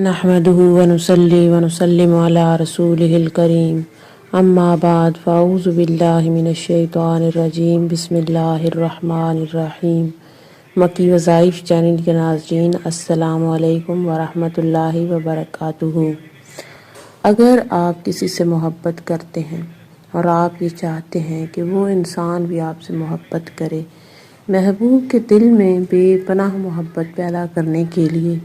نحمده ونصلي ونسلم على رسوله الكريم اما بعد فاعوذ باللہ من الشیطان الرجیم بسم اللہ الرحمن الرحیم۔ مکی وظائف چینل کے ناظرین السلام علیکم ورحمۃ اللہ وبرکاتہ۔ اگر آپ کسی سے محبت کرتے ہیں اور آپ یہ چاہتے ہیں کہ وہ انسان بھی آپ سے محبت کرے، محبوب کے دل میں بے پناہ محبت پیدا کرنے کے لیے،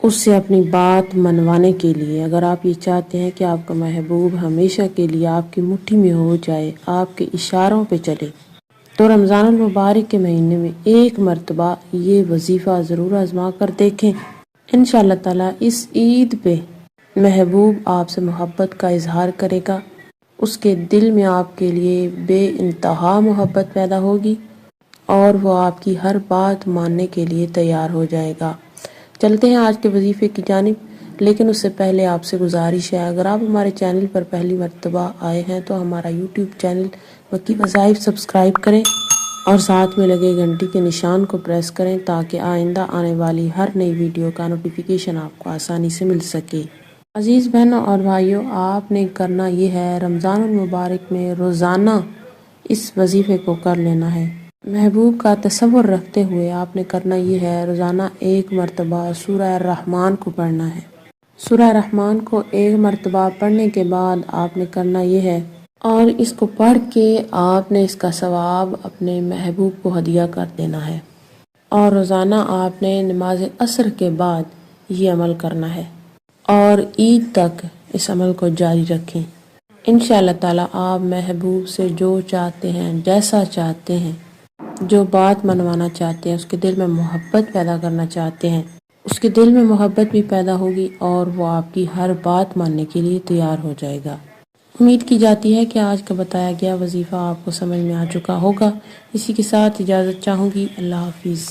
اس سے اپنی بات منوانے کے لیے، اگر آپ یہ چاہتے ہیں کہ آپ کا محبوب ہمیشہ کے لیے آپ کی مٹھی میں ہو جائے، آپ کے اشاروں پہ چلے، تو رمضان المبارک کے مہینے میں ایک مرتبہ یہ وظیفہ ضرور آزما کر دیکھیں۔ انشاءاللہ تعالیٰ اس عید پہ محبوب آپ سے محبت کا اظہار کرے گا، اس کے دل میں آپ کے لیے بے انتہا محبت پیدا ہوگی اور وہ آپ کی ہر بات ماننے کے لیے تیار ہو جائے گا۔ چلتے ہیں آج کے وظیفے کی جانب، لیکن اس سے پہلے آپ سے گزارش ہے، اگر آپ ہمارے چینل پر پہلی مرتبہ آئے ہیں تو ہمارا یوٹیوب چینل مکی وظائف سبسکرائب کریں اور ساتھ میں لگے گھنٹی کے نشان کو پریس کریں تاکہ آئندہ آنے والی ہر نئی ویڈیو کا نوٹیفیکیشن آپ کو آسانی سے مل سکے۔ عزیز بہنوں اور بھائیوں، آپ نے کرنا یہ ہے، رمضان المبارک میں روزانہ اس وظیفے کو کر لینا ہے۔ محبوب کا تصور رکھتے ہوئے آپ نے کرنا یہ ہے، روزانہ ایک مرتبہ سورہ الرحمن کو پڑھنا ہے۔ سورہ الرحمن کو ایک مرتبہ پڑھنے کے بعد آپ نے کرنا یہ ہے، اور اس کو پڑھ کے آپ نے اس کا ثواب اپنے محبوب کو ہدیہ کر دینا ہے، اور روزانہ آپ نے نماز عصر کے بعد یہ عمل کرنا ہے اور عید تک اس عمل کو جاری رکھیں۔ انشاءاللہ تعالیٰ آپ محبوب سے جو چاہتے ہیں، جیسا چاہتے ہیں، جو بات منوانا چاہتے ہیں، اس کے دل میں محبت پیدا کرنا چاہتے ہیں، اس کے دل میں محبت بھی پیدا ہوگی اور وہ آپ کی ہر بات ماننے کے لیے تیار ہو جائے گا۔ امید کی جاتی ہے کہ آج کا بتایا گیا وظیفہ آپ کو سمجھ میں آ چکا ہوگا۔ اسی کے ساتھ اجازت چاہوں گی، اللہ حافظ۔